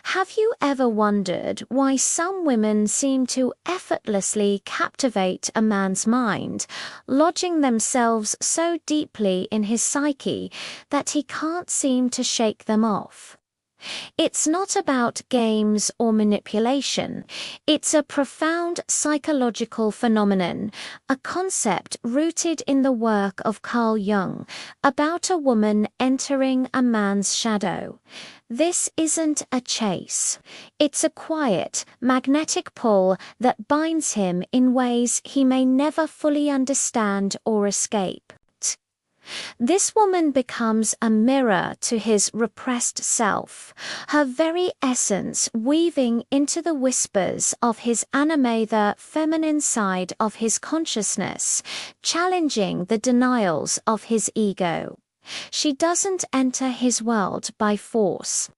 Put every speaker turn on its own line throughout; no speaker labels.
Have you ever wondered why some women seem to effortlessly captivate a man's mind, lodging themselves so deeply in his psyche that he can't seem to shake them off? It's not about games or manipulation. It's a profound psychological phenomenon, a concept rooted in the work of Carl Jung, about a woman entering a man's shadow. This isn't a chase. It's a quiet, magnetic pull that binds him in ways he may never fully understand or escape. This woman becomes a mirror to his repressed self, her very essence weaving into the whispers of his anime, the feminine side of his consciousness, challenging the denials of his ego. She doesn't enter his world by force.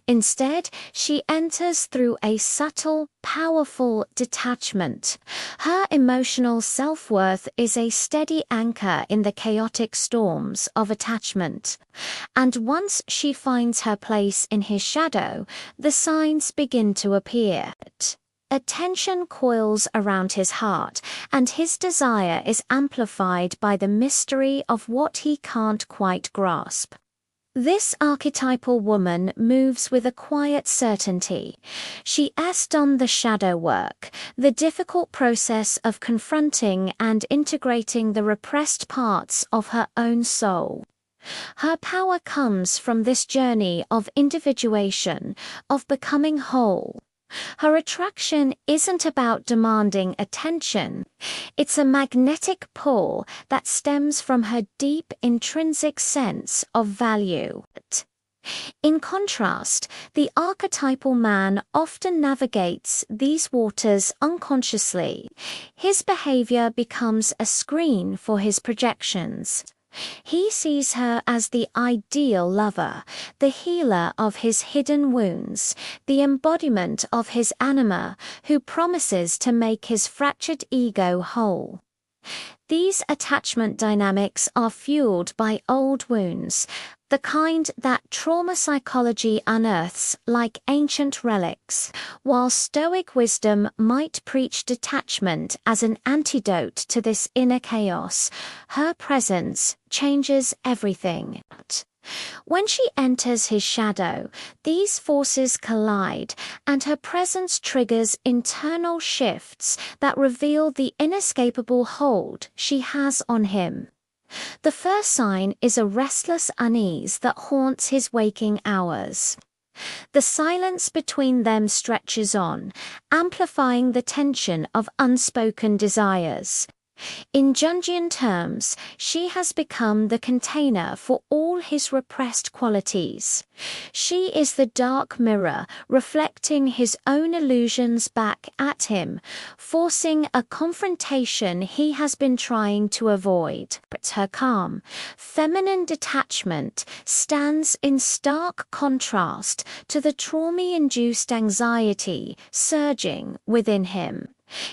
Instead, she enters through a subtle, powerful detachment. Her emotional self-worth is a steady anchor in the chaotic storms of attachment. And once she finds her place in his shadow, the signs begin to appear. A tension coils around his heart, and his desire is amplified by the mystery of what he can't quite grasp. This archetypal woman moves with a quiet certainty. She has done the shadow work, the difficult process of confronting and integrating the repressed parts of her own soul. Her power comes from this journey of individuation, of becoming whole. Her attraction isn't about demanding attention. It's a magnetic pull that stems from her deep intrinsic sense of value. In contrast, the archetypal man often navigates these waters unconsciously. His behavior becomes a screen for his projections. He sees her as the ideal lover, the healer of his hidden wounds, the embodiment of his anima, who promises to make his fractured ego whole. These attachment dynamics are fueled by old wounds, the kind that trauma psychology unearths like ancient relics, while Stoic wisdom might preach detachment as an antidote to this inner chaos. Her presence changes everything. When she enters his shadow, these forces collide, and her presence triggers internal shifts that reveal the inescapable hold she has on him. The first sign is a restless unease that haunts his waking hours. The silence between them stretches on, amplifying the tension of unspoken desires. In Jungian terms, she has become the container for all his repressed qualities. She is the dark mirror reflecting his own illusions back at him, forcing a confrontation he has been trying to avoid. But her calm, feminine detachment stands in stark contrast to the trauma-induced anxiety surging within him.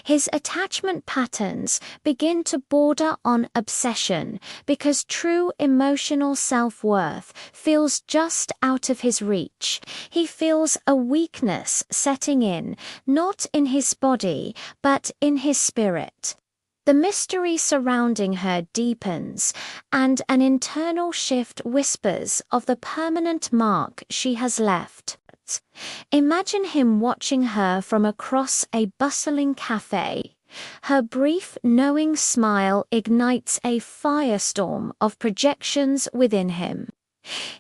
His attachment patterns begin to border on obsession because true emotional self-worth feels just out of his reach. He feels a weakness setting in, not in his body, but in his spirit. The mystery surrounding her deepens, and an internal shift whispers of the permanent mark she has left. Imagine him watching her from across a bustling cafe. Her brief, knowing smile ignites a firestorm of projections within him.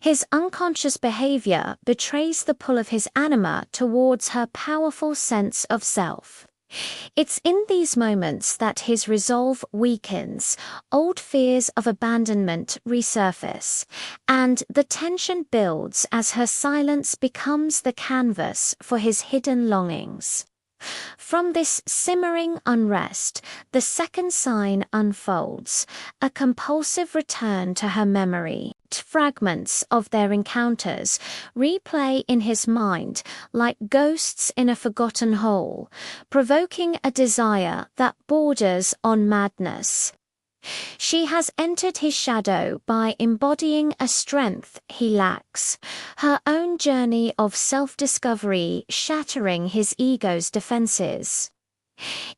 His unconscious behavior betrays the pull of his anima towards her powerful sense of self. It's in these moments that his resolve weakens, old fears of abandonment resurface, and the tension builds as her silence becomes the canvas for his hidden longings. From this simmering unrest, the second sign unfolds, a compulsive return to her memory. Fragments of their encounters replay in his mind like ghosts in a forgotten hole, provoking a desire that borders on madness. She has entered his shadow by embodying a strength he lacks, her own journey of self-discovery shattering his ego's defenses.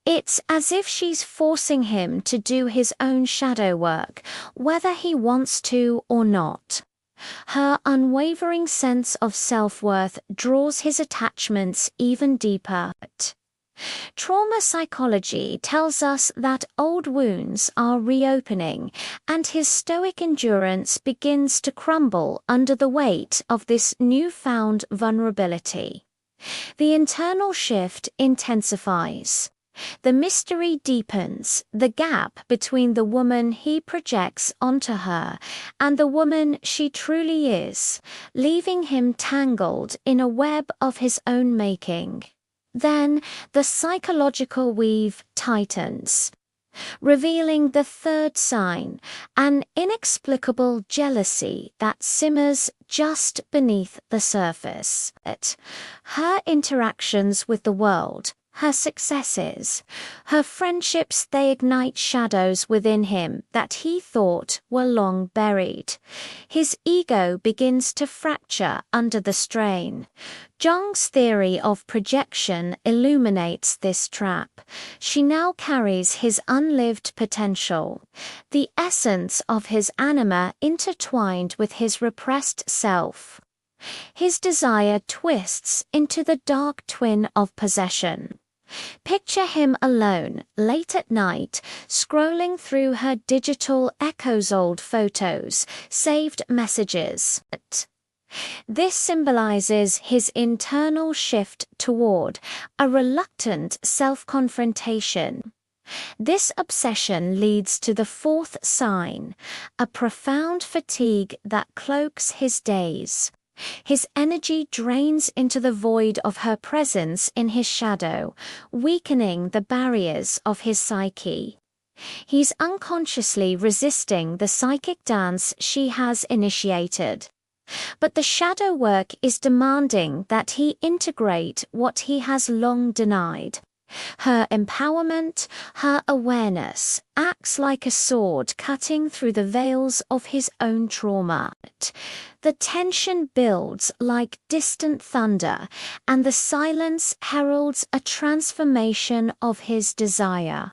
It's as if she's forcing him to do his own shadow work, whether he wants to or not. Her unwavering sense of self-worth draws his attachments even deeper. Trauma psychology tells us that old wounds are reopening, and his stoic endurance begins to crumble under the weight of this newfound vulnerability. The internal shift intensifies. The mystery deepens, the gap between the woman he projects onto her and the woman she truly is, leaving him tangled in a web of his own making. Then the psychological weave tightens, revealing the third sign, an inexplicable jealousy that simmers just beneath the surface. Her interactions with the world, her successes, her friendships, they ignite shadows within him that he thought were long buried. His ego begins to fracture under the strain. Jung's theory of projection illuminates this trap. She now carries his unlived potential, the essence of his anima intertwined with his repressed self. His desire twists into the dark twin of possession. Picture him alone, late at night, scrolling through her digital echoes, old photos, saved messages. This symbolizes his internal shift toward a reluctant self-confrontation. This obsession leads to the fourth sign, a profound fatigue that cloaks his days. His energy drains into the void of her presence in his shadow, weakening the barriers of his psyche. He's unconsciously resisting the psychic dance she has initiated. But the shadow work is demanding that he integrate what he has long denied. Her empowerment, her awareness, acts like a sword cutting through the veils of his own trauma. The tension builds like distant thunder, and the silence heralds a transformation of his desire.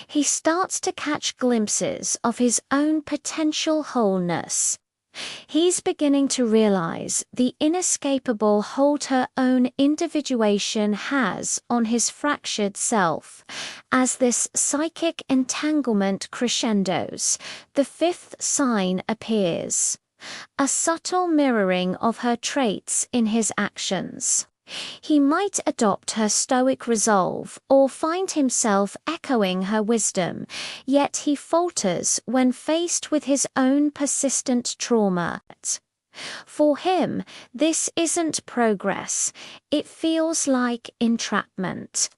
He starts to catch glimpses of his own potential wholeness. He's beginning to realize the inescapable hold her own individuation has on his fractured self. As this psychic entanglement crescendos, the fifth sign appears, a subtle mirroring of her traits in his actions. He might adopt her stoic resolve or find himself echoing her wisdom, yet he falters when faced with his own persistent trauma. For him, this isn't progress, it feels like entrapment.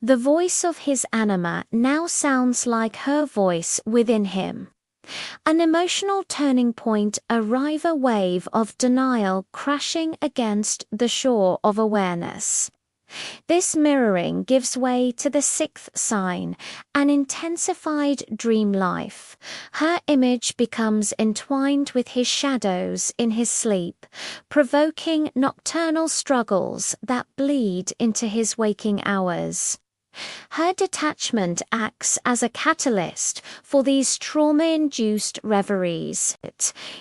The voice of his anima now sounds like her voice within him. An emotional turning point, a river wave of denial crashing against the shore of awareness. This mirroring gives way to the sixth sign, an intensified dream life. Her image becomes entwined with his shadows in his sleep, provoking nocturnal struggles that bleed into his waking hours. Her detachment acts as a catalyst for these trauma-induced reveries.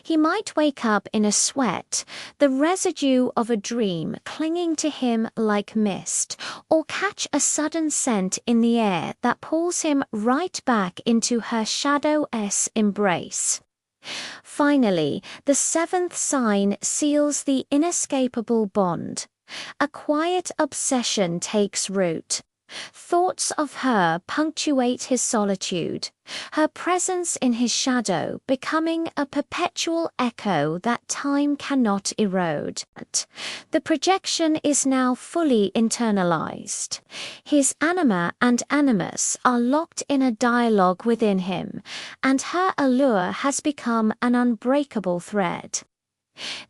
He might wake up in a sweat, the residue of a dream clinging to him like mist, or catch a sudden scent in the air that pulls him right back into her shadow's embrace. Finally, the seventh sign seals the inescapable bond. A quiet obsession takes root. Thoughts of her punctuate his solitude, her presence in his shadow becoming a perpetual echo that time cannot erode. The projection is now fully internalized. His anima and animus are locked in a dialogue within him, and her allure has become an unbreakable thread.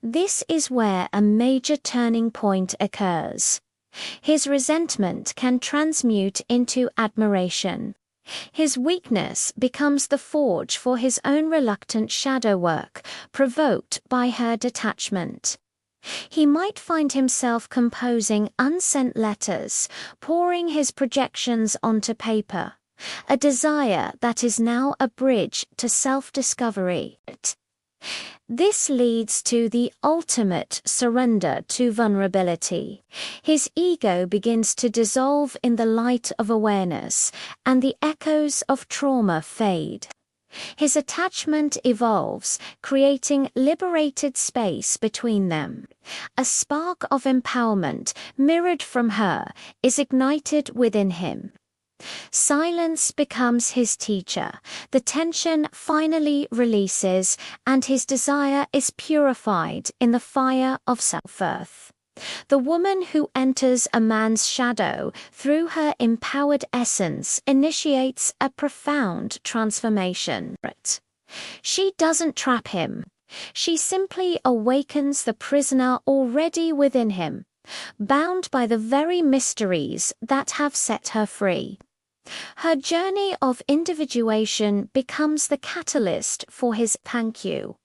This is where a major turning point occurs. His resentment can transmute into admiration. His weakness becomes the forge for his own reluctant shadow work, provoked by her detachment. He might find himself composing unsent letters, pouring his projections onto paper, a desire that is now a bridge to self-discovery. This leads to the ultimate surrender to vulnerability. His ego begins to dissolve in the light of awareness, and the echoes of trauma fade. His attachment evolves, creating liberated space between them. A spark of empowerment, mirrored from her, is ignited within him. Silence becomes his teacher, the tension finally releases, and his desire is purified in the fire of self-worth. The woman who enters a man's shadow through her empowered essence initiates a profound transformation. She doesn't trap him. She simply awakens the prisoner already within him, bound by the very mysteries that have set her free. Her journey of individuation becomes the catalyst for his thank you.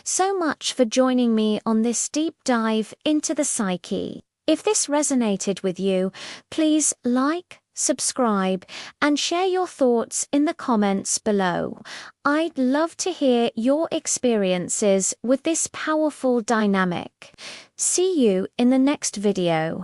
So much for joining me on this deep dive into the psyche. If this resonated with you, please like, subscribe, and share your thoughts in the comments below. I'd love to hear your experiences with this powerful dynamic. See you in the next video.